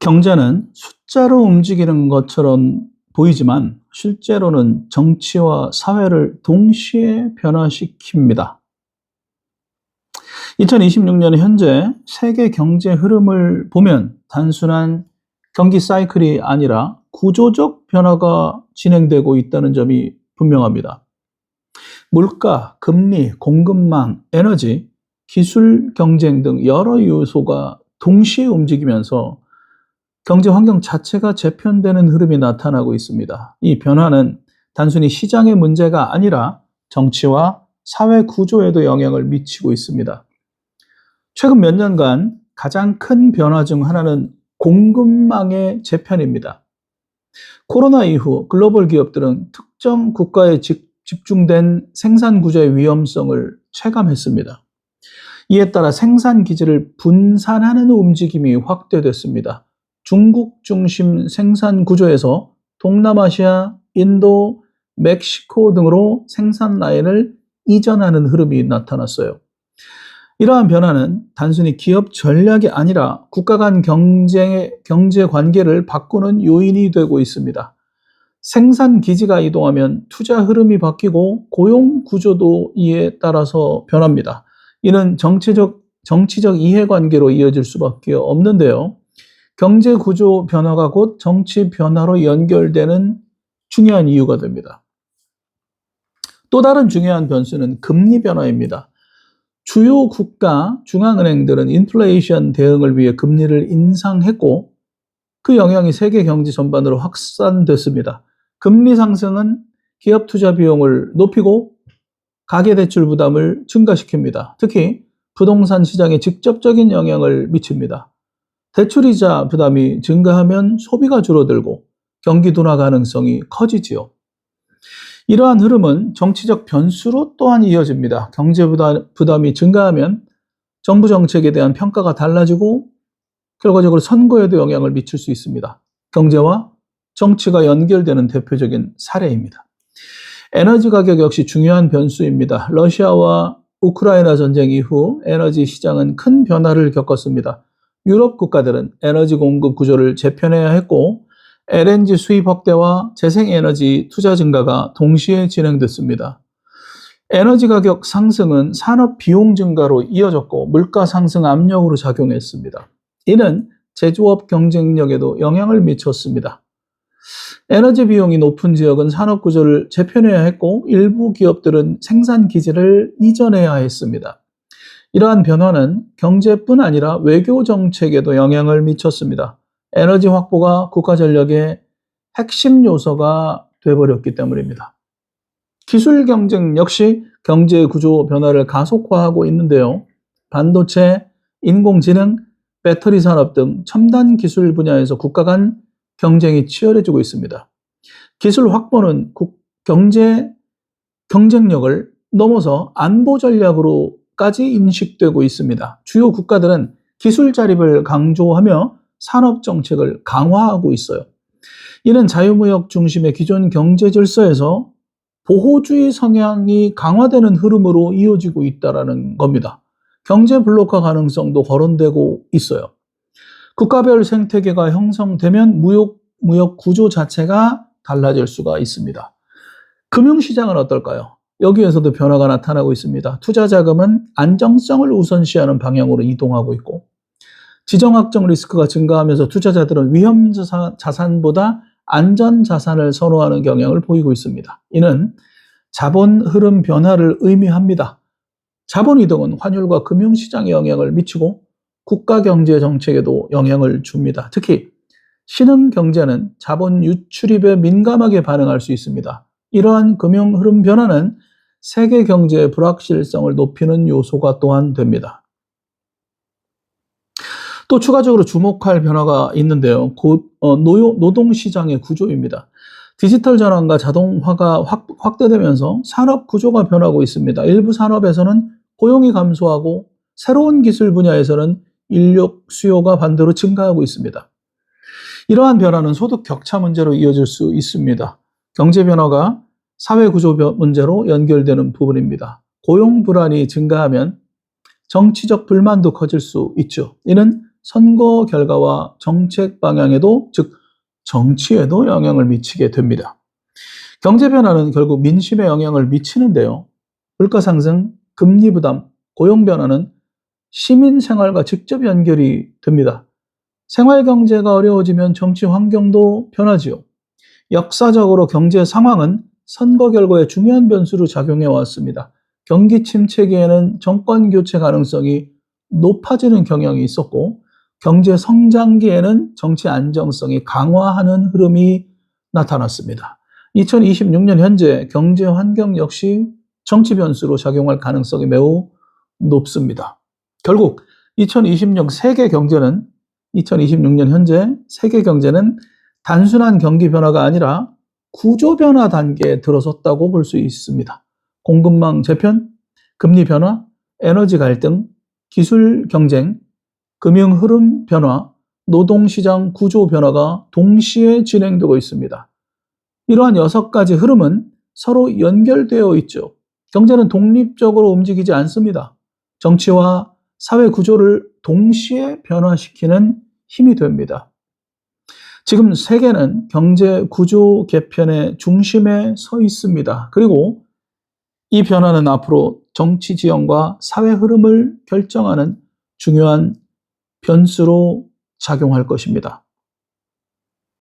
경제는 숫자로 움직이는 것처럼 보이지만 실제로는 정치와 사회를 동시에 변화시킵니다. 2026년 현재 세계 경제 흐름을 보면 단순한 경기 사이클이 아니라 구조적 변화가 진행되고 있다는 점이 분명합니다. 물가, 금리, 공급망, 에너지, 기술 경쟁 등 여러 요소가 동시에 움직이면서 경제 환경 자체가 재편되는 흐름이 나타나고 있습니다. 이 변화는 단순히 시장의 문제가 아니라 정치와 사회 구조에도 영향을 미치고 있습니다. 최근 몇 년간 가장 큰 변화 중 하나는 공급망의 재편입니다. 코로나 이후 글로벌 기업들은 특정 국가에 집중된 생산 구조의 위험성을 체감했습니다. 이에 따라 생산 기지를 분산하는 움직임이 확대됐습니다. 중국 중심 생산 구조에서 동남아시아, 인도, 멕시코 등으로 생산 라인을 이전하는 흐름이 나타났어요. 이러한 변화는 단순히 기업 전략이 아니라 국가 간 경제 관계를 바꾸는 요인이 되고 있습니다. 생산 기지가 이동하면 투자 흐름이 바뀌고 고용 구조도 이에 따라서 변합니다. 이는 정치적 이해관계로 이어질 수밖에 없는데요. 경제 구조 변화가 곧 정치 변화로 연결되는 중요한 이유가 됩니다. 또 다른 중요한 변수는 금리 변화입니다. 주요 국가 중앙은행들은 인플레이션 대응을 위해 금리를 인상했고 그 영향이 세계 경제 전반으로 확산됐습니다. 금리 상승은 기업 투자 비용을 높이고 가계대출 부담을 증가시킵니다. 특히 부동산 시장에 직접적인 영향을 미칩니다. 대출이자 부담이 증가하면 소비가 줄어들고 경기 둔화 가능성이 커지지요. 이러한 흐름은 정치적 변수로 또한 이어집니다. 경제 부담이 증가하면 정부 정책에 대한 평가가 달라지고 결과적으로 선거에도 영향을 미칠 수 있습니다. 경제와 정치가 연결되는 대표적인 사례입니다. 에너지 가격 역시 중요한 변수입니다. 러시아와 우크라이나 전쟁 이후 에너지 시장은 큰 변화를 겪었습니다. 유럽 국가들은 에너지 공급 구조를 재편해야 했고 LNG 수입 확대와 재생에너지 투자 증가가 동시에 진행됐습니다. 에너지 가격 상승은 산업 비용 증가로 이어졌고 물가 상승 압력으로 작용했습니다. 이는 제조업 경쟁력에도 영향을 미쳤습니다. 에너지 비용이 높은 지역은 산업 구조를 재편해야 했고 일부 기업들은 생산 기지를 이전해야 했습니다. 이러한 변화는 경제뿐 아니라 외교 정책에도 영향을 미쳤습니다. 에너지 확보가 국가 전략의 핵심 요소가 되어버렸기 때문입니다. 기술 경쟁 역시 경제 구조 변화를 가속화하고 있는데요. 반도체, 인공지능, 배터리 산업 등 첨단 기술 분야에서 국가 간 경쟁이 치열해지고 있습니다. 기술 확보는 경제 경쟁력을 넘어서 안보 전략으로까지 인식되고 있습니다. 주요 국가들은 기술 자립을 강조하며 산업 정책을 강화하고 있어요. 이는 자유무역 중심의 기존 경제 질서에서 보호주의 성향이 강화되는 흐름으로 이어지고 있다는 겁니다. 경제 블록화 가능성도 거론되고 있어요. 국가별 생태계가 형성되면 무역 구조 자체가 달라질 수가 있습니다. 금융시장은 어떨까요? 여기에서도 변화가 나타나고 있습니다. 투자 자금은 안정성을 우선시하는 방향으로 이동하고 있고 지정학적 리스크가 증가하면서 투자자들은 위험 자산보다 안전 자산을 선호하는 경향을 보이고 있습니다. 이는 자본 흐름 변화를 의미합니다. 자본 이동은 환율과 금융시장에 영향을 미치고 국가 경제 정책에도 영향을 줍니다. 특히 신흥 경제는 자본 유출입에 민감하게 반응할 수 있습니다. 이러한 금융 흐름 변화는 세계 경제의 불확실성을 높이는 요소가 또한 됩니다. 또 추가적으로 주목할 변화가 있는데요. 노동시장의 구조입니다. 디지털 전환과 자동화가 확대되면서 산업 구조가 변하고 있습니다. 일부 산업에서는 고용이 감소하고 새로운 기술 분야에서는 인력 수요가 반대로 증가하고 있습니다. 이러한 변화는 소득 격차 문제로 이어질 수 있습니다. 경제 변화가 사회 구조 문제로 연결되는 부분입니다. 고용 불안이 증가하면 정치적 불만도 커질 수 있죠. 이는 선거 결과와 정책 방향에도, 즉 정치에도 영향을 미치게 됩니다. 경제 변화는 결국 민심에 영향을 미치는데요. 물가 상승, 금리 부담, 고용 변화는 시민 생활과 직접 연결이 됩니다. 생활 경제가 어려워지면 정치 환경도 변하지요. 역사적으로 경제 상황은 선거 결과에 중요한 변수로 작용해 왔습니다. 경기 침체기에는 정권 교체 가능성이 높아지는 경향이 있었고, 경제 성장기에는 정치 안정성이 강화하는 흐름이 나타났습니다. 2026년 현재 경제 환경 역시 정치 변수로 작용할 가능성이 매우 높습니다. 결국 2026년 현재 세계 경제는 단순한 경기 변화가 아니라 구조 변화 단계에 들어섰다고 볼 수 있습니다. 공급망 재편, 금리 변화, 에너지 갈등, 기술 경쟁, 금융 흐름 변화, 노동시장 구조 변화가 동시에 진행되고 있습니다. 이러한 6가지 흐름은 서로 연결되어 있죠. 경제는 독립적으로 움직이지 않습니다. 정치와 사회 구조를 동시에 변화시키는 힘이 됩니다. 지금 세계는 경제 구조 개편의 중심에 서 있습니다. 그리고 이 변화는 앞으로 정치 지형과 사회 흐름을 결정하는 중요한 변수로 작용할 것입니다.